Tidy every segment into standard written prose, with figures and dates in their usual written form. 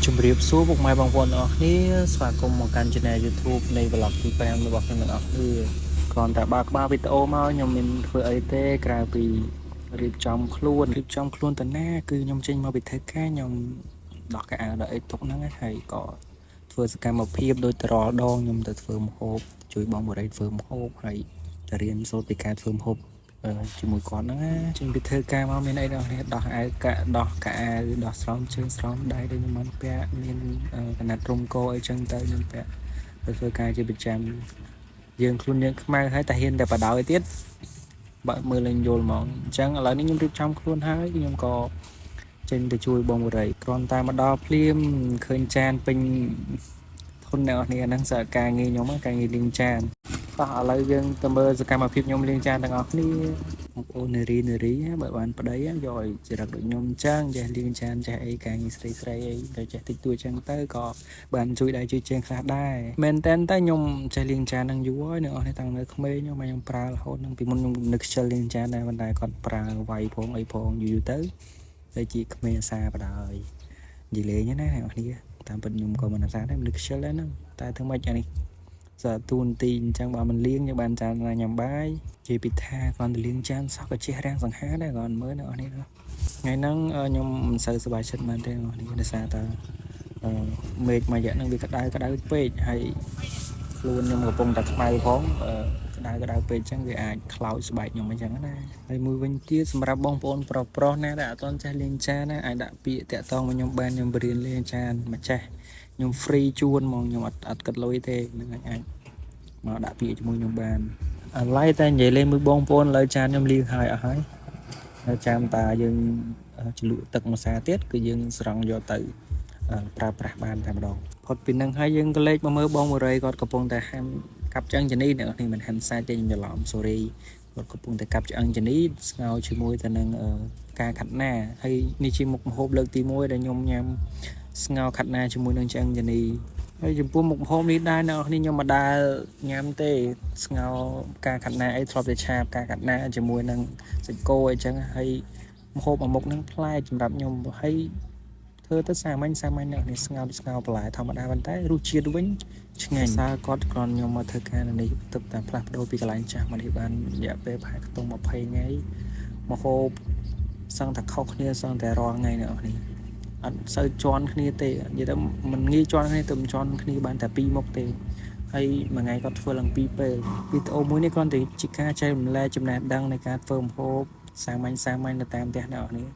ជំរាបសួរពុកម៉ែបងប្អូនទាំងអស់គ្នាស្វាគមន៍មកកាន់ Channel YouTube នៃ Vlog ទី5របស់ខ្ញុំទាំងអស់គ្នាគ្រាន់តែបើកក្បាលវីដេអូមកខ្ញុំមានធ្វើអីទេក្រៅពីរៀបចំខ្លួនទៅណាគឺខ្ញុំចេញមកពីធ្វើការខ្ញុំដោះកៅអៅដល់អីទុកហ្នឹងហើយក៏ធ្វើសកម្មភាពដូចតរាល់ដងខ្ញុំទៅធ្វើម្ហូបជួយបងបរិយធ្វើម្ហូបហើយទៅរៀនសូត្រពីការធ្វើម្ហូបជាមួយគាត់ហ្នឹងណាចេញពីធ្វើការមកមានអីដល់នេះដោះអាវដោះកៅអៅដោះស្រោមជើងស្រោមដៃដូចខ្ញុំបានពាក់មានកណាត់រុំកអីចឹងទៅខ្ញុំពាក់ទៅធ្វើការជាប្រចាំយើងខ្លួនយើងខ្មៅហើយតែហ៊ានតែបដ ாய் ទៀតបើមើលលេងយល់ហ្មងអញ្ចឹងឥឡូវនេះខ្ញុំរៀបចំខ្លួនហើយខ្ញុំក៏ចេញទៅជួយបងបរិយគ្រាន់តែមកដល់ភ្លាមឃើញចានពេញធុនអ្នកនរហ្នឹងសើការងារខ្ញុំការងារលាងចានតោះឥឡូវយើងទៅមើលសកម្មភាពខ្ញុំលាងចានទាំងអស់គ្នាបងប្អូននារីបើបានប្តីយកឲ្យចរិតដូចខ្ញុំអញ្ចឹងចេះលាងចានចេះអីការងារស្រីអីតែចេះតិចតួចអញ្ចឹងទៅក៏បានជួយដៃជួយជើងខ្លះដែរមែនតើខ្ញុំចេះលាងចាននឹងយូរហើយអ្នកនរតាំងនៅក្មេងខ្ញុំប្រើរហូតនឹងពីមុនខ្ញុំនឹកខ្ជិលលាងចានដែរប៉ុន្តែគាត់ប្រើវាយផងអីផងយូរទៅតែជាក្មេងអាសាបដែរនិយាយលេងណាអ្នកនរតាមពិតខ្ញុំក៏មិនអាសាដែរនឹកខ្ជិលដែរហ្នឹងតែធ្វើម៉េចអានេះទូនទីអញ្ចឹងបើមិនលៀងយើងបានចានញ៉ាំបាយជាពីថាគាត់ទៅលៀងចានសោះក៏ជះរាំងសង្ហាដែរគាត់មើលនៅអស់នេះថ្ងៃហ្នឹងខ្ញុំមិនសូវសប្បាយចិត្តមែនទេអស់នេះដោយសារតែមេឃមួយរយៈហ្នឹងវាក្តៅពេកហើយខ្លួនខ្ញុំកំពុងតែខ្មៅផងក្តៅពេកអញ្ចឹងវាអាចខ្លោចស្បែកខ្ញុំអញ្ចឹងណាហើយមួយវិញទៀតសម្រាប់បងប្អូនប្រុសណាដែលអត់ទាន់ចេះលាងចានណាអាចដាក់ពាក្យតាក់ទងមកខ្ញុំបានខ្ញុំបរៀនលាងចានមកចេះខ្ញុំ free ជួនហ្មងខ្ញុំអត់គិតលុយទេនឹងអាចមកដាក់ពាក្យជាមួយខ្ញុំបានឥឡូវតែនិយាយលេងមួយបងប្អូនលើចានខ្ញុំលាងហើយអស់ហើយហើយចាំតាយើងជ្រលក់ទឹកម្សៅទៀតគឺយើងស្រង់យកទៅប្រើប្រាស់បានតែម្ដងផុតពីនឹងហើយយើងក៏លេចមកមើលបងបរិយគាត់កំពុងតែហាន់កាប់ឆ្អឹងជនីអ្នកនេះមិនហាន់សាច់ទេខ្ញុំច្រឡំ sorry គាត់កំពុងតែកាប់ឆ្អឹងជនីស្ងោរជាមួយទៅនឹងការខាត់ណាហើយនេះជាមុខម្ហូបលើកទី1ដែលខ្ញុំញ៉ាំស្ងោរខាត់ណាជាមួយនឹងឆ្អឹងជនីហើយចំពោះមុខម្ហូបនេះដែរអ្នកនរខ្ញុំមិនដែលញ៉ាំទេស្ងោរការខាត់ណាអីធ្លាប់តែឆាបការខាត់ណាជាមួយនឹងសាច់គោអីចឹងហើយម្ហូបមួយមុខហ្នឹងប្លែកសម្រាប់ខ្ញុំហើយធ្វើទៅសាមញ្ញអ្នកនេះស្ងោរបន្លែធម្មតាប៉ុន្តែរសជាតិវិញឆ្ងាញ់សារគាត់គ្រាន់ខ្ញុំមកធ្វើការនៅនេះទឹកតែផ្លាស់ប្ដូរពីកន្លែងចាស់មកនេះបានរយៈពេលប្រហែលខ្ទង់20ថ្ងៃម្ហូបសឹងតែខុសគ្នាសឹងតែរាល់ថ្ងៃអ្នកនេះអត់សូវជន់គ្នាទេនិយាយទៅមិនងាយជន់គ្នាទៅមិនជន់គ្នាបានតែ2មុខទេហើយមួយថ្ងៃគាត់ធ្វើឡើង2ពេលវីដេអូមួយនេះគ្រាន់តែជាការចែករំលែកចំណេះដឹងនៃការធ្វើម្ហូបសាមញ្ញនៅតាមផ្ទះអ្នកនេះ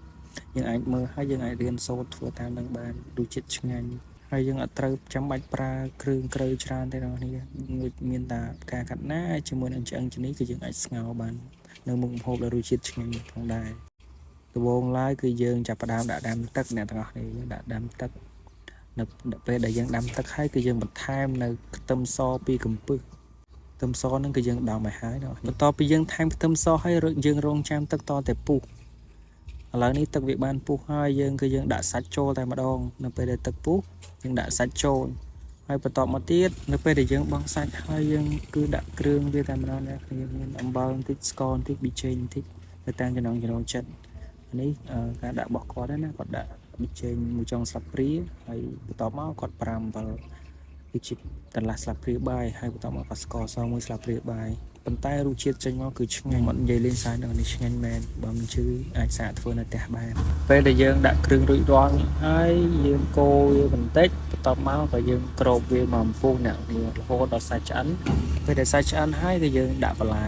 យើងអាចមើលហើយយើងអាចរៀនសូត្រធ្វើតាមនឹងបានរសជាតិឆ្ងាញ់ហើយយើងអត់ត្រូវចាំបាច់ប្រើគ្រឿងក្រៅច្រើនទេអ្នកនេះមានតែផ្កាកាត់ណាជាមួយនឹងឆ្អឹងជំនីគឺយើងអាចស្ងោរបាននៅមុខម្ហូបដែលរសជាតិឆ្ងាញ់ផងដែរដំបូងឡើយគឺយើងចាប់ផ្ដើមដាក់ដាំទឹកអ្នកទាំងអស់គ្នាយើងដាក់ដាំទឹកនៅពេលដែលយើងដាំទឹកហើយគឺយើងបន្ថែមនៅខ្ទឹមសពីកំពឹសខ្ទឹមសហ្នឹងគឺយើងដំឲ្យហើយបន្ទាប់ពីយើងថែមខ្ទឹមសហើយយើងរងចាំទឹកតតែពុះឥឡូវនេះទឹកវាបានពុះហើយយើងដាក់សាច់ចូលតែម្ដងនៅពេលដែលទឹកពុះយើងដាក់សាច់ចូលហើយបន្តមកទៀតនៅពេលដែលយើងបង់សាច់ហើយយើងគឺដាក់គ្រឿងវាតែម្ដងអ្នកគ្នាមានអំបិលបន្តិចស្ករបន្តិចប៊ីចេងបន្តិចទៅតាមចំណង់ចិត្តនេះការដាក់របស់គាត់ណាគាត់ដាក់ប៊ីចេងមួយចុងស្លាបព្រាហើយបន្តមកគាត់5អំបិលគឺជាកន្លះស្លាបព្រាបាយហើយបន្តមកគាត់ស្ករសមួយស្លាបព្រាបាយប៉ុន្តែរសជាតិចេញមកគឺឆ្ងាញ់មិននិយាយលេងសើចដល់នេះឆ្ងាញ់មែនបើមិនជឿអាចសាកធ្វើនៅផ្ទះបានពេលដែលយើងដាក់គ្រឿងរួចរាល់ហើយយើងកូរវាបន្តិចបន្តមកក៏យើងគ្របវាមកអំពុះអ្នកនេះរហូតដល់សាច់ឆ្អិនពេលដែលសាច់ឆ្អិនហើយគឺយើងដាក់បន្លែ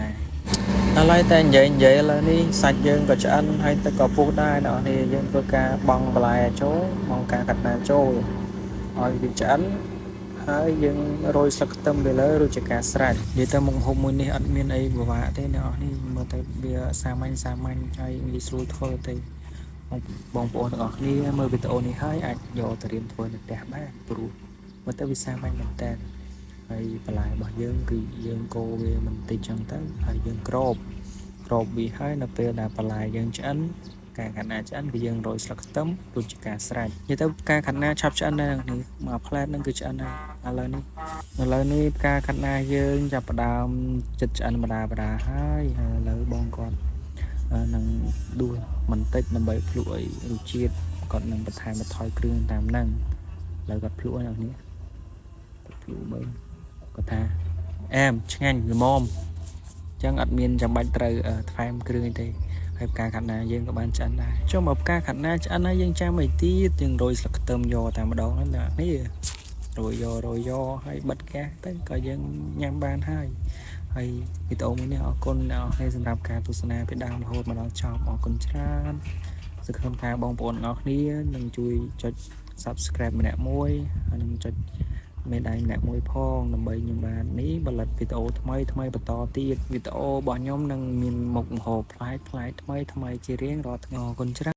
ដល់ហើយតែនិយាយឥឡូវនេះសាច់យើងក៏ឆ្អិនហើយទឹកក៏ពុះដែរអ្នកនេះយើងធ្វើការបង់បន្លែចូលមកការកាត់ណាចូលឲ្យវាឆ្អិនហើយយើងរោយស្លឹកខ្ទឹមទៅលើរួចជាការស្រេចនិយាយទៅមុខម្ហូបមួយនេះអត់មានអីពិបាកទេអ្នកនរនេះមើលទៅវាសាមញ្ញហើយងាយស្រួលធ្វើទេបងប្អូនទាំងអស់គ្នាមើលវីដេអូនេះហើយអាចយកទៅរៀនធ្វើនៅផ្ទះបានព្រោះមើលទៅវាសាមញ្ញមែនតើហើយបន្លែរបស់យើងគឺយើងកូរវាបន្តិចចឹងទៅហើយយើងក្របវាហើយនៅពេលដែលបន្លែយើងឆ្អិនការខាត់ណាឆ្អិនគឺយើងរោយស្លឹកខ្ទឹមរួចជាការស្រេចនិយាយទៅការខាត់ណាឆាប់ឆ្អិនដែរនេះមកផ្លែតហ្នឹងគឺឆ្អិនហើយឥឡូវនេះការខាត់ណាយើងចាប់ផ្ដើមចិត្តឆ្អិនបដាហើយឥឡូវបងគាត់នឹងដួសបន្តិចដើម្បីភ្លក់ឲ្យរសជាតិគាត់នឹងបន្ថែមបន្ថយគ្រឿងតាមហ្នឹង អ lời gặp lũ nào nhé lũ bơi có tha em nhanh người mom chẳng admin chẳng bạch trời ở phim kêu thì hay ca khả năng dân các bạn chán này cho một ca khả năng chán này dân cha mày tí từng rồi sạc tôm giò tại mà đó là này rồi do hay bật cá tới coi dân nhắm ban hai hay thì tổ mới họ con nào hay dừng làm cả tu sana phải đào hồi mà nó chọn họ con chan sự không tha bong bồn ngọc ní đừng chui cho subscribe mình nè môi đừng cho mấy đây nè môi phong làm bậy nhưng mà ní bà lật video thay bà to tiệt video bọn nhóm nâng mình một hộp lại thay thay chỉ riêng rồi ngò con chan